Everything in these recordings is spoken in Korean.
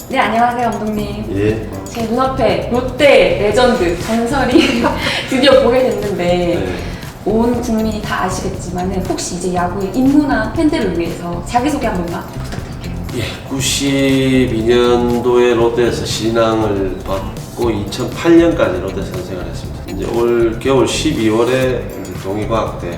네, 안녕하세요, 감독님. 예. 제 눈앞에 롯데 레전드 전설이 드디어 보게 됐는데 네. 온 국민이 다 아시겠지만 혹시 이제 야구에 입문한 팬들을 위해서 자기소개 한 번만 부탁드릴게요. 예. 92년도에 롯데에서 신앙을 받고 2008년까지 롯데 선생을 했습니다. 이제 올 겨울 12월에 동의과학대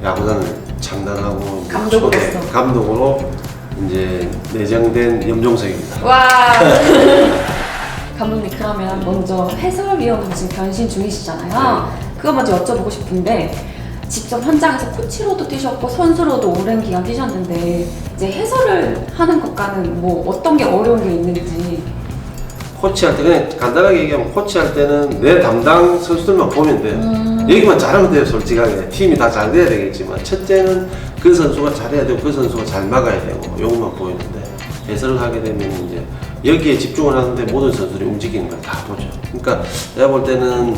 야구단을 창단하고 감독으로서. 감독으로 이제 내정된 염종석입니다. 와! 감독님, 그러면 먼저 해설위원으로 지금 변신 중이시잖아요. 그거 먼저 여쭤보고 싶은데 직접 현장에서 코치로도 뛰셨고 선수로도 오랜 기간 뛰셨는데 이제 해설을 하는 것과는 뭐 어떤 게 어려운 게 있는지. 코치할 때 그냥 간단하게 얘기하면 코치할 때는 내 담당 선수들만 보면 돼요. 얘기만 잘하면 돼요. 솔직하게 팀이 다 잘 돼야 되겠지만 첫째는 그 선수가 잘해야 되고 그 선수가 잘 막아야 되고 요것만 보이는데 해설을 하게 되면 이제 여기에 집중을 하는데 모든 선수들이 움직이는 걸 다 보죠. 그러니까 내가 볼 때는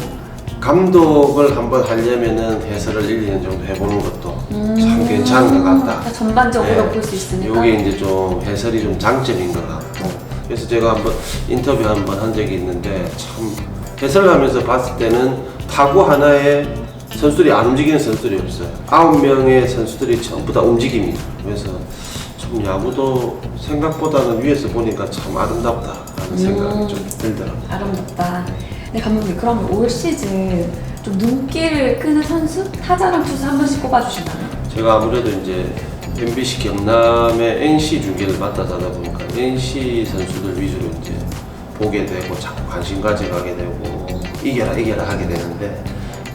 감독을 한번 하려면은 해설을 1, 2년 정도 해보는 것도 참 괜찮은 것 같다. 전반적으로 볼 수 있으니까. 이게 이제 좀 해설이 좀 장점인 것 같고. 그래서 제가 한번 인터뷰 한번 한 적이 있는데 참 해설을 하면서 봤을 때는 타구 하나에 선수들이 안 움직이는 선수들이 없어요. 9명의 선수들이 전부 다 움직입니다. 그래서 참 야구도 생각보다는 위에서 보니까 참 아름답다라는 생각이 좀 들더라고요. 아름답다. 네, 감독님, 그러면 올 시즌 좀 눈길을 끄는 선수? 타자랑 투수 한 번씩 꼽아주신다면? 제가 아무래도 이제 MBC 경남의 NC 중계를 맡아서 하다 보니까 NC 선수들 위주로 이제 보게 되고 자꾸 관심 가져가게 되고 이겨라 하게 되는데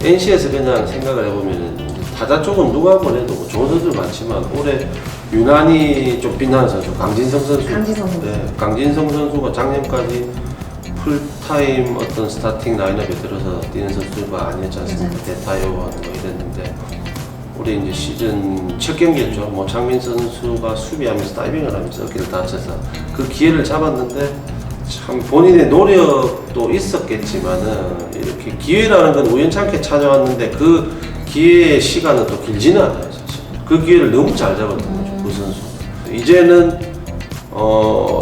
NC에서 그냥 생각을 해보면 타자 쪽은 누가 보내도 뭐 좋은 선수들 많지만 올해 유난히 좀 빛나는 선수 강진성 선수. 강진성 선수. 네, 강진성 선수가 작년까지 풀타임 어떤 스타팅 라인업에 들어서 뛰는 선수가 아니었지 않습니까? 대타요하고 뭐 이랬는데 올해 이제 시즌 첫 경기였죠. 뭐 장민 선수가 수비하면서 다이빙을 하면서 어깨를 다쳐서 그 기회를 잡았는데 참 본인의 노력도 있었겠지만은 이렇게 기회라는 건 우연찮게 찾아왔는데 그 기회의 시간은 또 길지는 않아요. 사실 그 기회를 너무 잘 잡았던 거죠. 그 선수. 이제는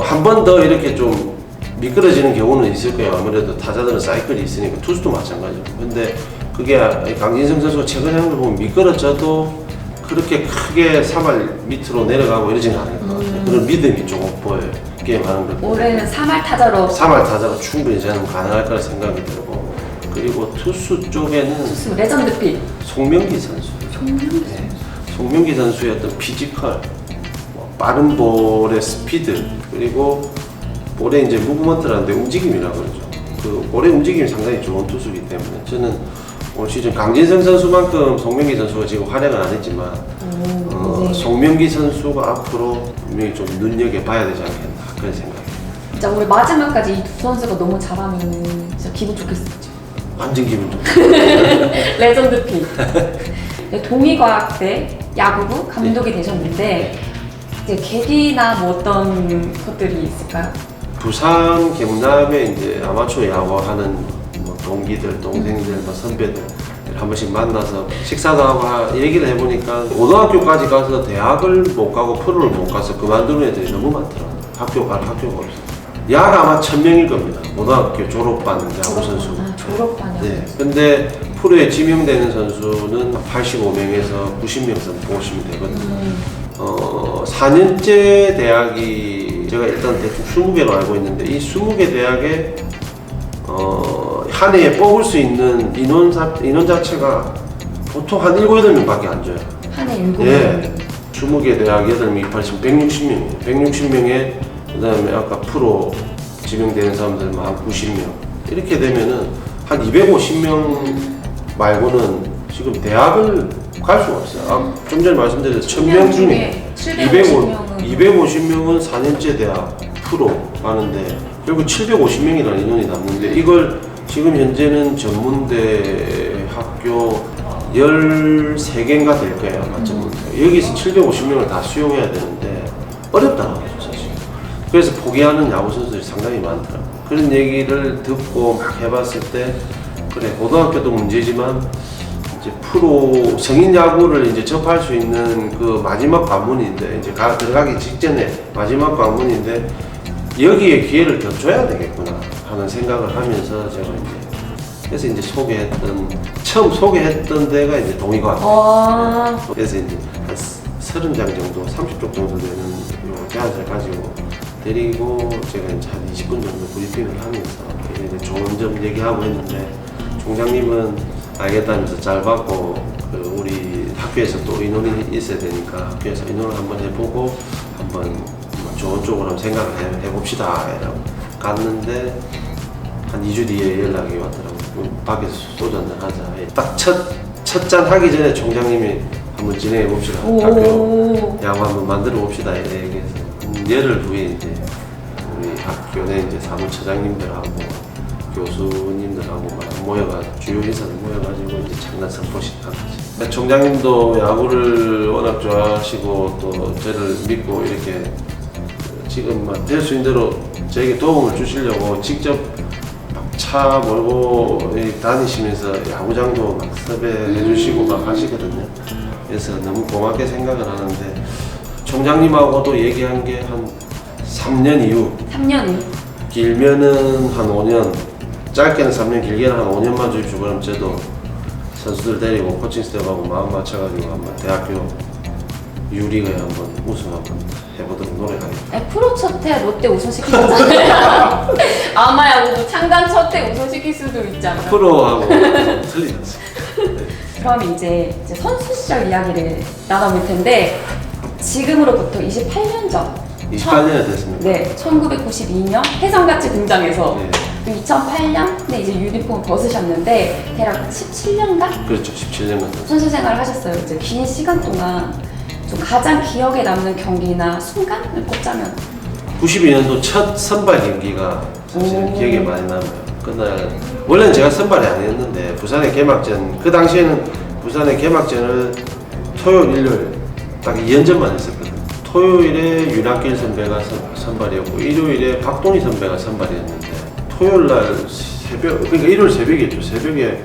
한 번 더 이렇게 좀 미끄러지는 경우는 있을 거예요. 아무래도 타자들은 사이클이 있으니까 투수도 마찬가지고. 근데 그게 강진성 선수가 최근에 한 걸 보면 미끄러져도 그렇게 크게 3할 밑으로 내려가고 이러지는 않을 것 같아요. 그런 믿음이 조금 보여요. 게임하는 것. 올해는 3할 타자로. 3할 타자가 충분히 저는 가능할 거라 생각이 들고 그리고 투수 쪽에는 투수 레전드 픽. 송명기 선수. 네. 송명기 선수의 어떤 피지컬, 뭐 빠른 볼의 스피드 그리고 볼의 이제 무브먼트라는데 움직임이라고 그러죠. 그 볼의 움직임이 상당히 좋은 투수이기 때문에 저는 올 시즌 강진성 선수만큼 송명기 선수가 지금 활약은 안 했지만 송명기 선수가 앞으로 분명히 좀 눈여겨봐야 되지 않겠나 그런 생각이에요. 진짜 올해 마지막까지 이 두 선수가 너무 잘하면 진짜 기분 좋겠었죠. 완전 기분 좋고 레전드 픽. 네, 동의과학대 야구부 감독이 되셨는데 이제 계기나 뭐 어떤 것들이 있을까요? 부산 경남에 이제 아마추어 야구하는 뭐 동기들, 동생들, 뭐 선배들 한 번씩 만나서 식사도 하고 얘기를 해보니까 고등학교까지 가서 대학을 못 가고 프로를 못 가서 그만두는 애들이 너무 많더라고요. 학교가 없어. 약 아마 1000명일 겁니다. 고등학교 졸업반 야구 선수. 졸업반이요? 네. 근데 프로에 지명되는 선수는 85명에서 90명 정도 보시면 되거든요. 4년제 대학이 제가 일단 대충 20개로 알고 있는데 이 20개 대학에 한 해에 뽑을 수 있는 인원 자체가 보통 한 7, 8명밖에 안 줘요. 한 해 7명? 예. 20개 대학 8명이 입학하시면 160명이에요. 160명에 그 다음에 아까 프로 지명되는 사람들만 한 90명. 이렇게 되면은 한 250명 말고는 지금 대학을 갈 수가 없어요. 좀 전에 말씀드렸듯이 1000명 중에 250명은 4년제 대학 프로 가는데 결국 750명이라는 인원이 남는데 이걸 지금 현재는 전문대 학교 13개인가 될 거예요. 아마 전문대. 여기서 750명을 다 수용해야 되는데 어렵다는 거죠, 사실. 그래서 포기하는 야구 선수들이 상당히 많더라고요. 그런 얘기를 듣고 막 해봤을 때 그래 고등학교도 문제지만 이제 프로 성인 야구를 이제 접할 수 있는 그 마지막 관문인데 이제 들어가기 직전에 마지막 관문인데 여기에 기회를 더 줘야 되겠구나 하는 생각을 하면서 제가 이제 그래서 이제 처음 소개했던 데가 이제 동의관. 그래서 이제 한 30장 정도, 30쪽 정도 되는 요 제안서를 가지고 데리고 제가 이제 한 20분 정도 브리핑을 하면서 이제 좋은 점 얘기하고 했는데 총장님은 알겠다면서 잘 받고 우리 학교에서 또 인원이 있어야 되니까 학교에서 인원을 한번 해보고 한번 좋은 쪽으로 한번 생각을 해봅시다 이라고 갔는데 한 2주 뒤에 연락이 왔더라고요. 밖에서 소주 한잔 하자. 딱 첫 잔 하기 전에 총장님이 한번 진행해 봅시다. 학교 야구 한번 만들어 봅시다 이렇게 얘기해서 열흘 후에 이제 우리 학교 내 이제 사무처장님들하고 교수님들하고 막 모여가지고 주요 인사들 모여가지고 이제 창단 선포식 한 거지. 총장님도 야구를 워낙 좋아하시고 또 저를 믿고 이렇게 지금 될 수 있는 대로 저에게 도움을 주시려고 직접 차 몰고 다니시면서 야구장도 막 섭외해 주시고 막 하시거든요. 그래서 너무 고맙게 생각을 하는데 총장님하고도 얘기한 게 한 3년 이후 3년 이후? 길면은 한 5년 짧게는 3년 길게는 한 5년만 주십시오. 그럼 저도 선수들 데리고 코칭 스텝하고 마음 맞춰가지고 한번 대학교 유리그에 한번 우승 한번 해보도록 노력하겠습니다. 프로 첫해 롯데 우승시키셨잖아요. 아마야구도 창단 첫해 우승시킬 수도 있잖아요. 프로하고 틀리지 않습니다. 네. 그럼 이제 선수 시절 이야기를 나눠볼 텐데 지금으로부터 28년 전 28년이 됐습니다. 네, 1992년 혜성같이 등장해서 네. 2008년에 이제 유니폼을 벗으셨는데 대략 17년간 그렇죠. 17년간 선수 생활을 하셨어요. 이제 긴 시간 동안 좀 가장 기억에 남는 경기나 순간을 꼽자면 92년도 첫 선발 경기가 사실 기억에 많이 남아요. 그날 원래는 제가 선발이 아니었는데 부산의 개막전 그 당시에는 부산의 개막전을 토요일 일요일 딱 2연전만 했었거든요. 토요일에 윤학길 선배가 선발이었고 일요일에 박동희 선배가 선발이었는데 토요일날 새벽 그러니까 일요일 새벽이었죠. 새벽에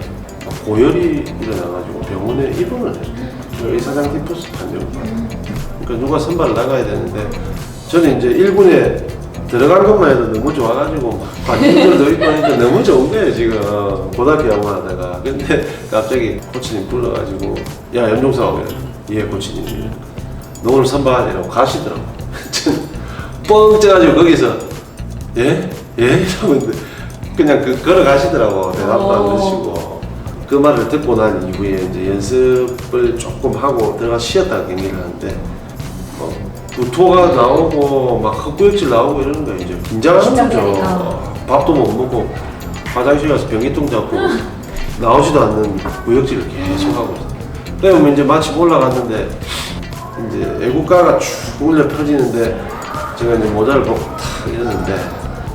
고열이 일어나가지고 병원에 입원을 했어요. 의사장 디포스 판정을 받아요. 그러니까 누가 선발을 나가야 되는데 저는 이제 1군에 들어간 것만 해도 너무 좋아가지고 막 관중들도 있고 하니까 너무 좋은 거예요 지금 고등학교 야구하다가. 근데 갑자기 코치님 불러가지고 야 염종석 예 코치님 너 오늘 선발이라고 가시더라고. 뻥 쪄가지고 거기서 예? 예? 이러는데 그냥 걸어가시더라고. 대답도 안 해주시고. 그 말을 듣고 난 이후에 이제 연습을 조금 하고 들어가 쉬었다가 경기를 하는데 구토가 나오고 막 헛구역질 나오고 이러는 거예요. 이제 긴장하는 거죠. 밥도 못 먹고 화장실 가서 변기통 잡고 나오지도 않는 구역질을 계속 하고 있어요. 그러면 이제 마침 올라갔는데 이제 애국가가 쭉 울려 펴지는데 제가 이제 모자를 벗고 탁 이러는데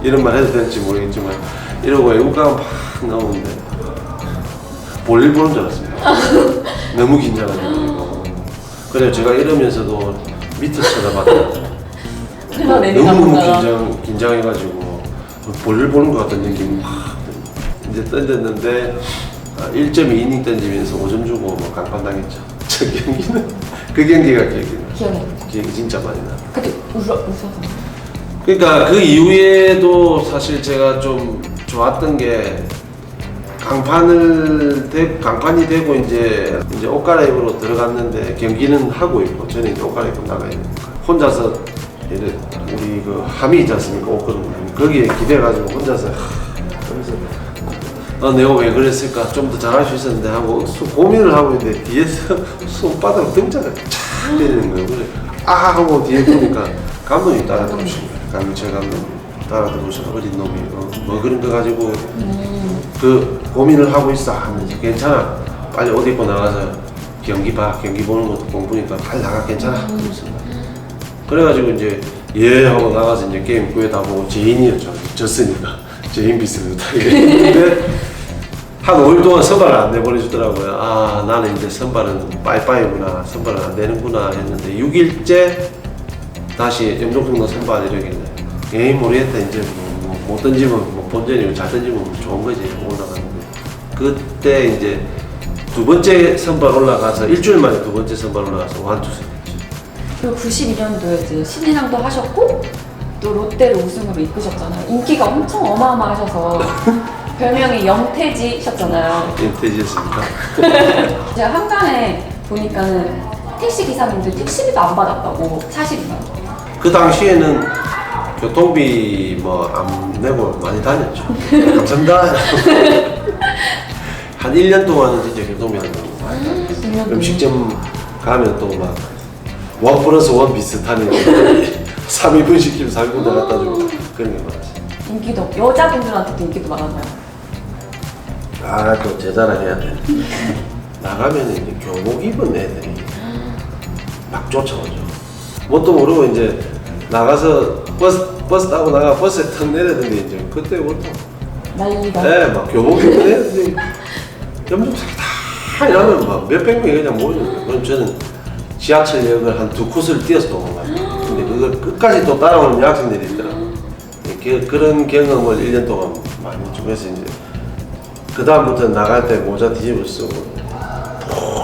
이런 말 해도 될지 모르겠지만 이러고 애국가가 막 나오는데 볼일 보는 줄 알았습니다. 너무 긴장하고. 그래 제가 이러면서도 밑에 쳐다봤더니 너무 긴장해가지고 볼일 보는 것 같은 느낌이 확 이제 던졌는데 1.2이닝 던지면서 5점 주고 뭐 강판당했죠. 저 경기는 그 경기가 기억이 진짜 많이 나요. 그때 웃어서. 그러니까 그 이후에도 사실 제가 좀 좋았던 게 강판이 되고 이제 옷 갈아입으러 들어갔는데 경기는 하고 있고 저는 이제 옷 갈아입고 나가야 되니까 혼자서 우리 그 함이 있지 않습니까? 옷걸음 거기에 기대가지고 혼자서 그래서 내가 왜 그랬을까 좀 더 잘할 수 있었는데 하고 고민을 하고 있는데 뒤에서 손바닥 등짝을 착 때리는 거예요. 그래 하고 뒤에 보니까 감독님 따라 들어오신 거예요. 강민철 감독님 따라 들어오셔서 어린 놈이 뭐 그런 거 가지고 그 고민을 하고 있어 하면서 괜찮아 빨리 옷 입고 나가서 경기 봐 경기 보는 것도 공부니까 빨리 나가 괜찮아 그래가지고 이제 예 하고 나가서 이제 게임 구해다 보고 제인이었죠. 졌으니까 제인 비슷하게 했는데 한 5일 동안 선발을 안 내보내주더라고요. 나는 이제 선발은 빠이빠이구나 선발은 안 되는구나 했는데 6일째 다시 염종통도 선발 이러길래 에이 모르겠다 이제 못 던지면 뭐 본전이고 잘 던지면 좋은 거지 올라갔는데 그때 이제 두 번째 선발 올라가서 일주일 만에 두 번째 선발 올라가서 완투승 했죠. 그리고 92년도에 이제 신인왕도 하셨고 또 롯데를 우승으로 이끄셨잖아요. 인기가 엄청 어마어마하셔서 별명이 영태지셨잖아요. 임태지였습니까? 제가 한간에 보니까는 택시 기사님들 택시비도 안 받았다고. 사실인가요? 그 당시에는 교통비 뭐 안 내고 많이 다녔죠. 감사합니다. 한 1년 동안은 진짜 교통비 안 내고 많이 다녔어요. 음식점 가면 또 막 원 플러스 원 비슷하니 3인분 시키면 3인분 더 갖다 주고 그런 게 많았어요. 인기도 여자분들한테도 인기도 많았나요? 아, 또 제자랑 해야 돼. 나가면 이제 교복 입은 애들이 막 쫓아오죠. 뭣도 모르고 이제 나가서 버스 타고 나가 버스에 탁 내렸는데 이제 그때부터 난리가. 네, 막 교복 입은 애들이 염색이 다 이러면 막 몇백 명이 그냥 모이는 거예요. 그럼 저는 지하철역을 한 2코스를 뛰어서 도망가요. 근데 그걸 끝까지 또 따라오는 여학생들이 있더라고요. 그런 경험을 1년 동안 많이 좀 해서 이제 그 다음부터 나갈 때 모자 뒤집어 쓰고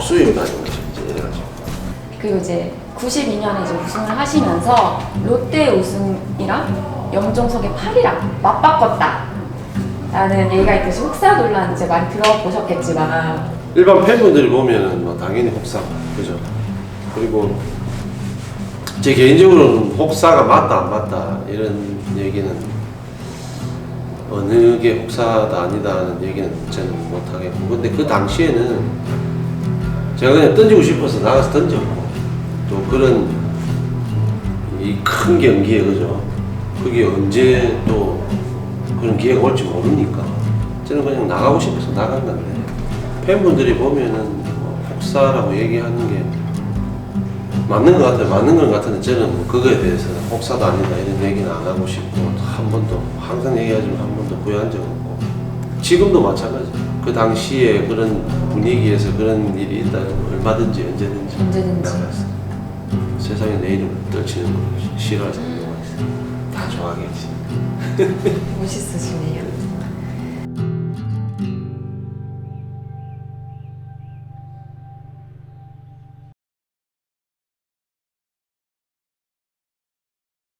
수입을 다니는 거죠. 이제 이래가지고. 그리고 이제 92년에 이제 우승을 하시면서 롯데 우승이랑 염종석의 8이랑 맞바꿨다 라는 얘기가 있듯이 혹사 논란 이제 많이 들어보셨겠지만 일반 팬분들이 보면은 뭐 당연히 혹사, 그죠? 그리고 제 개인적으로는 혹사가 맞다 안 맞다 이런 얘기는 어느 게 혹사다 아니다는 얘기는 저는 못 하겠고, 근데 그 당시에는 제가 그냥 던지고 싶어서 나가서 던졌고, 또 그런 이 큰 경기에, 그죠? 그게 언제 또 그런 기회가 올지 모르니까 저는 그냥 나가고 싶어서 나간 건데, 팬분들이 보면은 뭐 혹사라고 얘기하는 게 맞는 것 같아요. 맞는 것 같은데 저는 뭐 그거에 대해서는 혹사도 아니다 이런 얘기는 안 하고 싶고, 한 번도, 항상 얘기하지만 한 번도 후회한 적 없고, 지금도 마찬가지예요. 그 당시에 그런 분위기에서 그런 일이 있다면 얼마든지 언제든지 나가서 세상에 내 이름을 떨치는 걸 싫어할 사람이 누가 있어요. 다 좋아하겠지. 멋있으시네요.